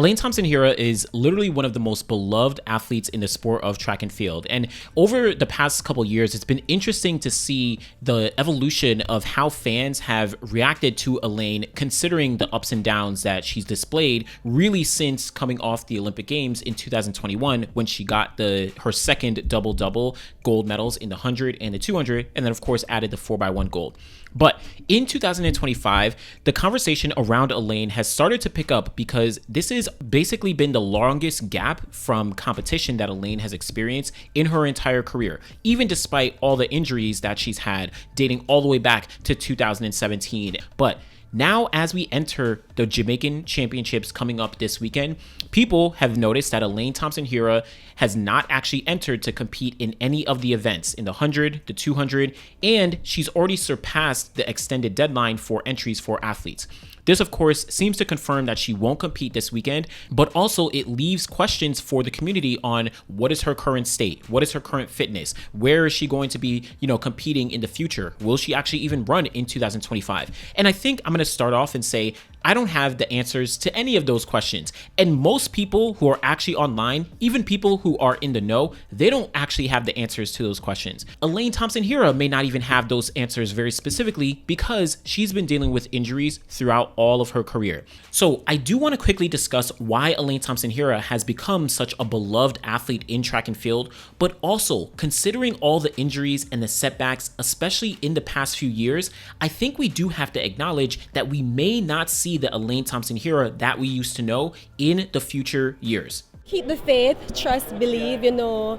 Elaine Thompson-Herah is literally one of the most beloved athletes in the sport of track and field. And over the past couple years, it's been interesting to see the evolution of how fans have reacted to Elaine, considering the ups and downs that she's displayed really since coming off the Olympic Games in 2021, when she got her second double-double gold medals in the 100 and the 200, and then of course added the 4x1 gold. But in 2025, the conversation around Elaine has started to pick up because this has basically been the longest gap from competition that Elaine has experienced in her entire career, even despite all the injuries that she's had dating all the way back to 2017. But now, as we enter the Jamaican Championships coming up this weekend, people have noticed that Elaine Thompson-Herah has not actually entered to compete in any of the events in the 100, the 200, and she's already surpassed the extended deadline for entries for athletes. This, of course, seems to confirm that she won't compete this weekend, but also it leaves questions for the community on what is her current state, what is her current fitness, where is she going to be, competing in the future? Will she actually even run in 2025? And I think I'm going to start off and say, I don't have the answers to any of those questions. And most people who are actually online, even people who are in the know, they don't actually have the answers to those questions. Elaine Thompson-Herah may not even have those answers very specifically because she's been dealing with injuries throughout all of her career. So I do want to quickly discuss why Elaine Thompson-Herah has become such a beloved athlete in track and field, but also considering all the injuries and the setbacks, especially in the past few years, I think we do have to acknowledge that we may not see the Elaine Thompson-Herah that we used to know in the future years. Keep the faith, trust, believe, never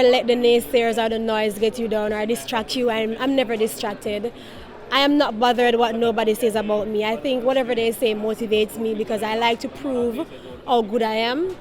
let the naysayers or the noise get you down or distract you. I'm never distracted. I am not bothered what nobody says about me. I think whatever they say motivates me because I like to prove how good I am.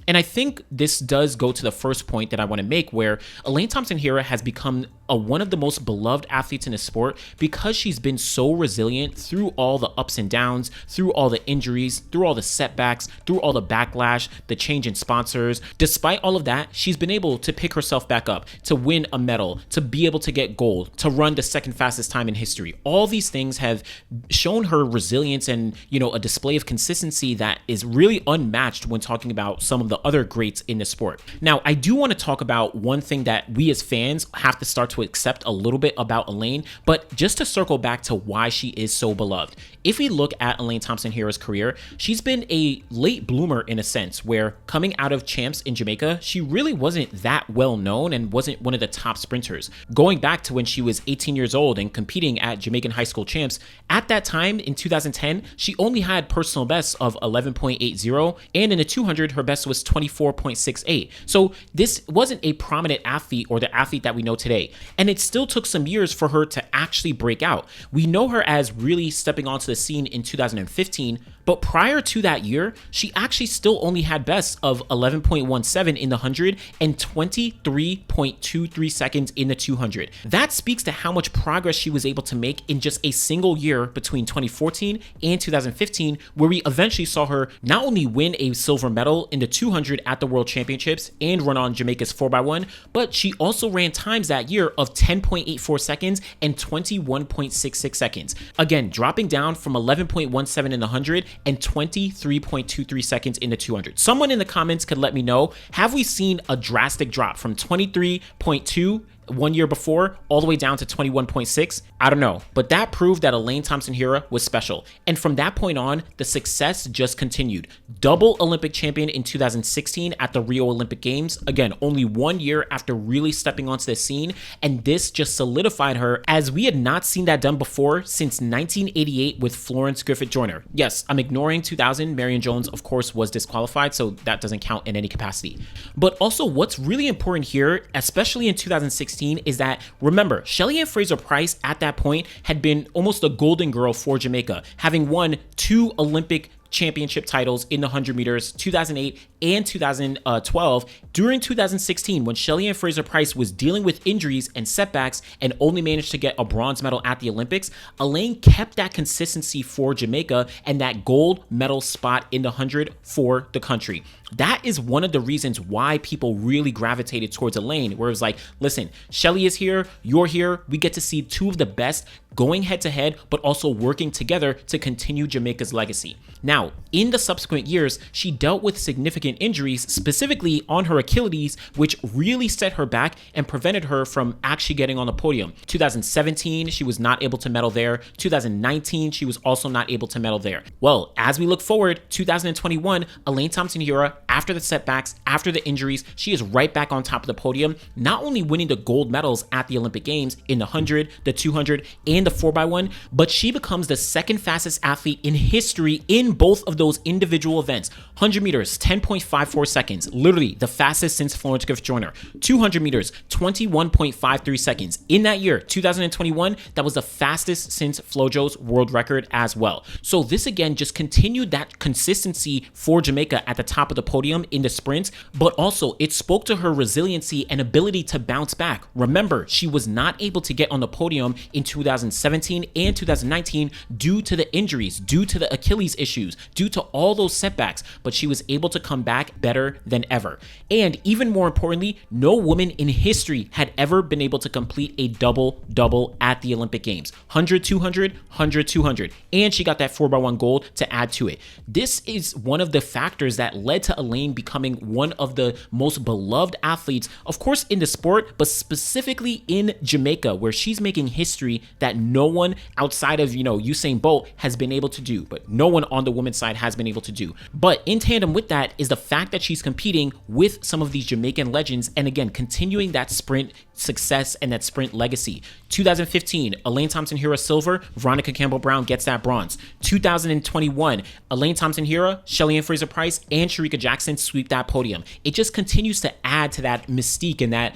And I think this does go to the first point that I want to make, where Elaine Thompson-Herah has become one of the most beloved athletes in the sport because she's been so resilient through all the ups and downs, through all the injuries, through all the setbacks, through all the backlash, the change in sponsors. Despite all of that, she's been able to pick herself back up, to win a medal, to be able to get gold, to run the second fastest time in history. All these things have shown her resilience and, a display of consistency that is really unmatched when talking about some of the other greats in the sport. Now, I do want to talk about one thing that we as fans have to start to accept a little bit about Elaine, but just to circle back to why she is so beloved. If we look at Elaine Thompson-Herah's career, she's been a late bloomer in a sense, where coming out of champs in Jamaica, she really wasn't that well known and wasn't one of the top sprinters. Going back to when she was 18 years old and competing at Jamaican high school champs, at that time in 2010, she only had personal bests of 11.80, and in the 200, her best was 24.68. So this wasn't a prominent athlete or the athlete that we know today. And it still took some years for her to actually break out. We know her as really stepping onto the scene in 2015, but prior to that year, she actually still only had bests of 11.17 in the 100 and 23.23 seconds in the 200. That speaks to how much progress she was able to make in just a single year between 2014 and 2015, where we eventually saw her not only win a silver medal in the 200 at the World Championships and run on Jamaica's 4x1, but she also ran times that year of 10.84 seconds and 21.66 seconds. Again, dropping down from 11.17 in the 100 and 23.23 seconds in the 200. Someone in the comments could let me know, have we seen a drastic drop from 23.2 1 year before all the way down to 21.6? I don't know, but that proved that Elaine Thompson-Herah was special. And from that point on, the success just continued. Double Olympic champion in 2016 at the Rio Olympic Games. Again, only 1 year after really stepping onto the scene. And this just solidified her as we had not seen that done before since 1988 with Florence Griffith Joyner. Yes, I'm ignoring 2000. Marion Jones, of course, was disqualified, so that doesn't count in any capacity. But also what's really important here, especially in 2016, is that, remember, Shelly-Ann Fraser-Pryce at that point had been almost a golden girl for Jamaica, having won 2 Olympic championship titles in the 100 meters, 2008 and 2012. During 2016, when Shelly-Ann Fraser-Pryce was dealing with injuries and setbacks and only managed to get a bronze medal at the Olympics, Elaine kept that consistency for Jamaica and that gold medal spot in the 100 for the country. That is one of the reasons why people really gravitated towards Elaine, where it was like, listen, Shelly is here, you're here, we get to see 2 of the best going head to head, but also working together to continue Jamaica's legacy. Now, in the subsequent years, she dealt with significant injuries, specifically on her Achilles, which really set her back and prevented her from actually getting on the podium. 2017, she was not able to medal there. 2019, she was also not able to medal there. Well, as we look forward, 2021, Elaine Thompson-Herah, after the setbacks, after the injuries, she is right back on top of the podium, not only winning the gold medals at the Olympic Games in the 100, the 200, and the 4x1, but she becomes the second fastest athlete in history in both of those individual events. 100 meters, 10.54 seconds, literally the fastest since Florence Griffith-Joyner. 200 meters, 21.53 seconds. In that year, 2021, that was the fastest since Flojo's world record as well. So this again just continued that consistency for Jamaica at the top of the podium in the sprints, but also it spoke to her resiliency and ability to bounce back. Remember, she was not able to get on the podium in 2017 and 2019 due to the injuries, due to the Achilles issues, due to all those setbacks, but she was able to come back better than ever. And even more importantly, no woman in history had ever been able to complete a double-double at the Olympic Games. 100, 200, 100, 200. And she got that 4x1 gold to add to it. This is one of the factors that led to Elaine becoming one of the most beloved athletes, of course, in the sport, but specifically in Jamaica, where she's making history that no one outside of, Usain Bolt has been able to do, but no one on the women's side has been able to do. But in tandem with that is the fact that she's competing with some of these Jamaican legends, and again, continuing that sprint success and that sprint legacy. 2015, Elaine Thompson-Herah silver, Veronica Campbell-Brown gets that bronze. 2021, Elaine Thompson-Herah, Shelly-Ann Fraser-Pryce, and Shericka Jackson sweep that podium. It just continues to add to that mystique and that,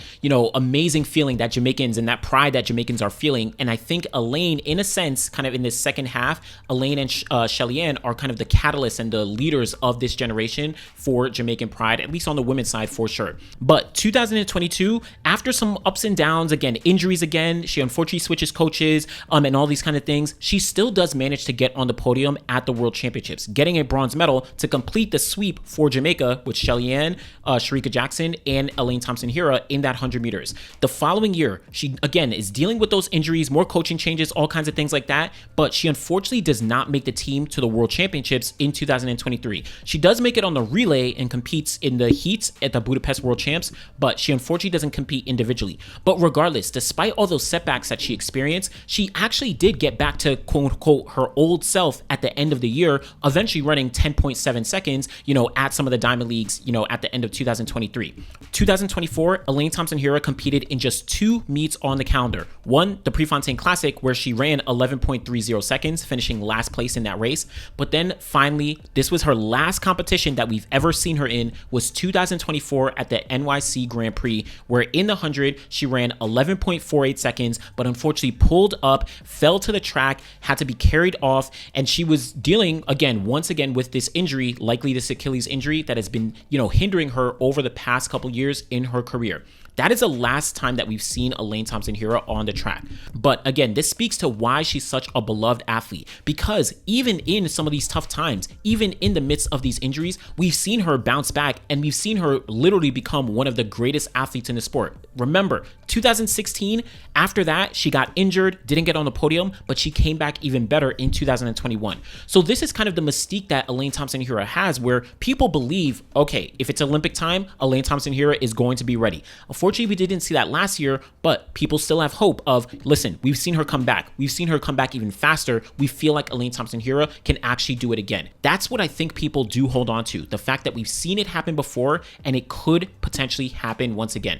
amazing feeling that Jamaicans and that pride that Jamaicans are feeling. And I think Elaine, in a sense, kind of in this second half, Elaine and Shelly-Ann are kind of the catalysts and the leaders of this generation for Jamaican pride, at least on the women's side for sure. But 2022, after some ups and downs, again, injuries again, she unfortunately switches coaches and all these kind of things, she still does manage to get on the podium at the World Championships, getting a bronze medal to complete the sweep for Jamaica with Shelly-Ann, Shericka Jackson, and Elaine Thompson-Herah in that 100 meters. The following year, she again is dealing with those injuries, more coaching changes, all kinds of things like that, but she unfortunately does not make the team to the World Championships in 2023. She does make it on the relay and competes in the heats at the Budapest World Champs, but she unfortunately doesn't compete individually. But regardless, despite all those setbacks that she experienced, she actually did get back to quote unquote her old self at the end of the year, eventually running 10.7 seconds, at some of the Diamond Leagues, at the end of 2023. 2024, Elaine Thompson-Herah competed in just 2 meets on the calendar. One, the Prefontaine Classic, where she ran 11.30 seconds, finishing last place in that race. But then finally, this was her last competition that we've ever seen her in, was 2024 at the NYC Grand Prix, where in the 100, she ran 11.48 seconds, but unfortunately pulled up, fell to the track, had to be carried off, and she was dealing once again with this injury, likely this Achilles injury that has been, hindering her over the past couple years in her career. That is the last time that we've seen Elaine Thompson-Herah on the track. But again, this speaks to why she's such a beloved athlete, because even in some of these tough times, even in the midst of these injuries, we've seen her bounce back and we've seen her literally become one of the greatest athletes in the sport. Remember, 2016, after that, she got injured, didn't get on the podium, but she came back even better in 2021. So this is kind of the mystique that Elaine Thompson-Herah has, where people believe, okay, if it's Olympic time, Elaine Thompson-Herah is going to be ready. Unfortunately, we didn't see that last year, but people still have hope of, listen, we've seen her come back. We've seen her come back even faster. We feel like Elaine Thompson-Herah can actually do it again. That's what I think people do hold on to, the fact that we've seen it happen before and it could potentially happen once again.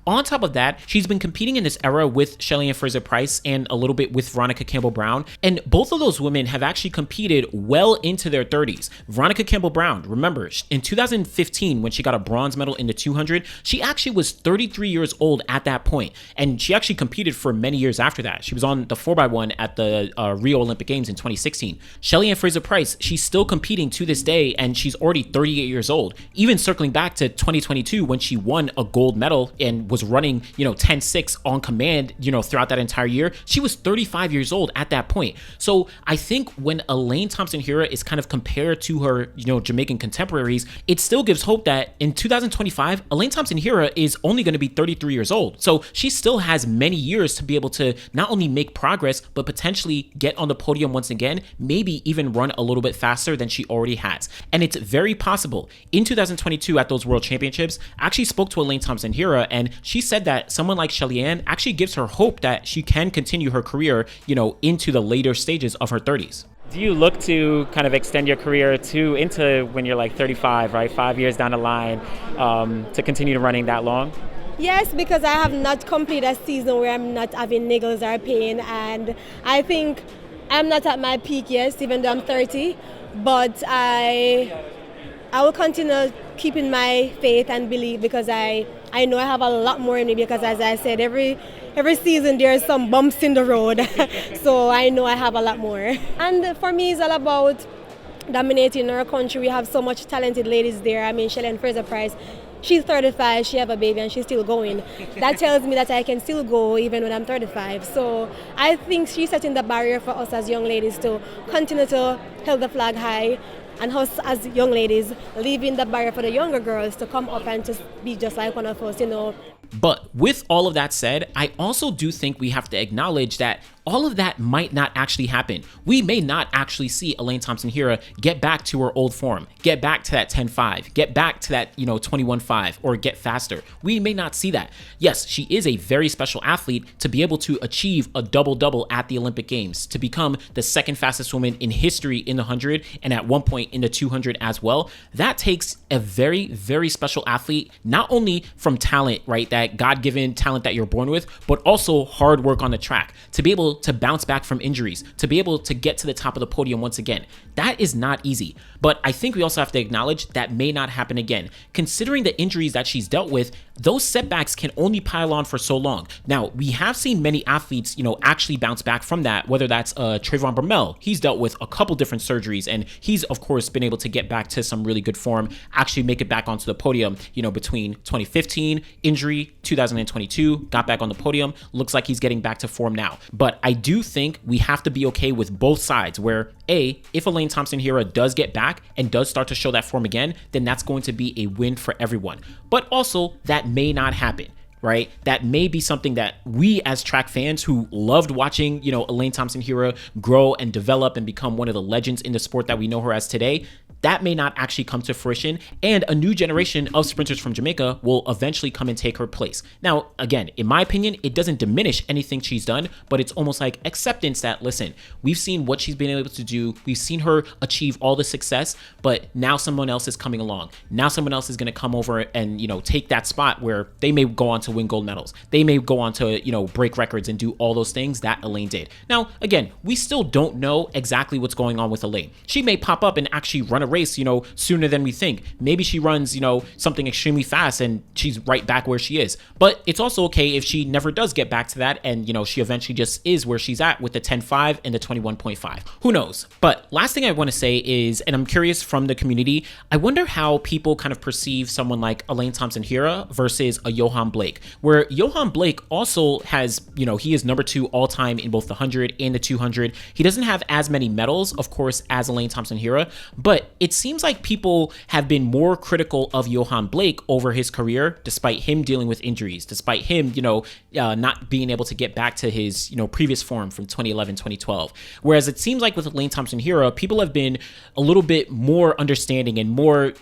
On top of that, she's been competing in this era with Shelly-Ann Fraser-Pryce and a little bit with Veronica Campbell-Brown, and both of those women have actually competed well into their 30s. Veronica Campbell-Brown, remember, in 2015, when she got a bronze medal in the 200, she actually was 33 years old at that point, and she actually competed for many years after that. She was on the 4x1 at the Rio Olympic Games in 2016. Shelly-Ann Fraser-Pryce, she's still competing to this day, and she's already 38 years old, even circling back to 2022 when she won a gold medal and was running, 10-6 on command, throughout that entire year. She was 35 years old at that point. So I think when Elaine Thompson-Herah is kind of compared to her, Jamaican contemporaries, it still gives hope that in 2025, Elaine Thompson-Herah is only going to be 33 years old. So she still has many years to be able to not only make progress, but potentially get on the podium once again, maybe even run a little bit faster than she already has. And it's very possible. In 2022 at those World Championships, I actually spoke to Elaine Thompson-Herah, and she said that someone like Shelly-Ann actually gives her hope that she can continue her career, into the later stages of her 30s. Do you look to kind of extend your career into when you're like 35, right? 5 years down the line, to continue running that long? Yes, because I have not completed a season where I'm not having niggles or pain, and I think I'm not at my peak yet, even though I'm 30, but I will continue keeping my faith and belief, because I know I have a lot more in me, because as I said, every season there's some bumps in the road. So I know I have a lot more. And for me, it's all about dominating our country. We have so much talented ladies there. I mean, Shelly-Ann Fraser-Pryce, she's 35, she have a baby and she's still going. That tells me that I can still go even when I'm 35. So I think she's setting the barrier for us as young ladies to continue to hold the flag high, and us as young ladies leaving the barrier for the younger girls to come up and to be just like one of us, But with all of that said, I also do think we have to acknowledge that all of that might not actually happen. We may not actually see Elaine Thompson-Herah get back to her old form, get back to that 10-5, get back to that, 21-5, or get faster. We may not see that. Yes, she is a very special athlete to be able to achieve a double-double at the Olympic Games, to become the second fastest woman in history in the 100 and at one point in the 200 as well. That takes a very, very special athlete, not only from talent, right, that God-given talent that you're born with, but also hard work on the track, to be able to bounce back from injuries, to be able to get to the top of the podium once again. That is not easy. But I think we also have to acknowledge that may not happen again. Considering the injuries that she's dealt with, those setbacks can only pile on for so long. Now, we have seen many athletes, actually bounce back from that, whether that's Trayvon Bromell. He's dealt with a couple different surgeries, and he's, of course, been able to get back to some really good form, actually make it back onto the podium, between 2015, injury, 2022, got back on the podium. Looks like he's getting back to form now. But I do think we have to be okay with both sides, where if Elaine Thompson-Herah does get back and does start to show that form again, then that's going to be a win for everyone. But also, that may not happen, right? That may be something that we as track fans who loved watching, Elaine Thompson-Herah grow and develop and become one of the legends in the sport that we know her as today, that may not actually come to fruition, and a new generation of sprinters from Jamaica will eventually come and take her place. Now, again, in my opinion, it doesn't diminish anything she's done, but it's almost like acceptance that, listen, we've seen what she's been able to do. We've seen her achieve all the success, but now someone else is coming along. Now someone else is going to come over and, take that spot where they may go on to win gold medals. They may go on to, break records and do all those things that Elaine did. Now, again, we still don't know exactly what's going on with Elaine. She may pop up and actually run a race, sooner than we think. Maybe she runs, something extremely fast and she's right back where she is. But it's also okay if she never does get back to that and, she eventually just is where she's at with the 10.5 and the 21.5. Who knows? But last thing I want to say is, and I'm curious from the community, I wonder how people kind of perceive someone like Elaine Thompson-Herah versus a Yohan Blake, where Yohan Blake also has, he is number 2 all time in both the 100 and the 200. He doesn't have as many medals, of course, as Elaine Thompson-Herah, but it seems like people have been more critical of Yohan Blake over his career, despite him dealing with injuries, despite him, not being able to get back to his, previous form from 2011, 2012. Whereas it seems like with Elaine Thompson-Herah, people have been a little bit more understanding and more,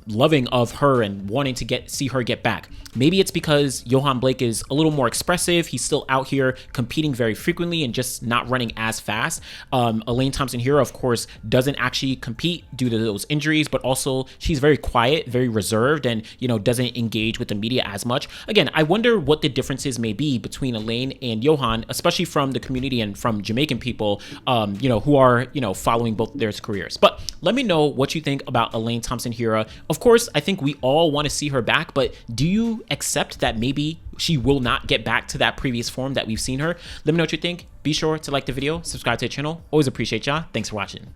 loving of her and wanting to see her get back. Maybe it's because Yohan Blake is a little more expressive. He's still out here competing very frequently and just not running as fast. Elaine Thompson-Herah, of course, doesn't actually compete due to those injuries, but also she's very quiet, very reserved, and, doesn't engage with the media as much. Again, I wonder what the differences may be between Elaine and Yohan, especially from the community and from Jamaican people, who are, following both their careers. But let me know what you think about Elaine Thompson-Herah. Of course, I think we all want to see her back, but do you accept that maybe she will not get back to that previous form that we've seen her? Let me know what you think. Be sure to like the video, subscribe to the channel. Always appreciate y'all. Thanks for watching.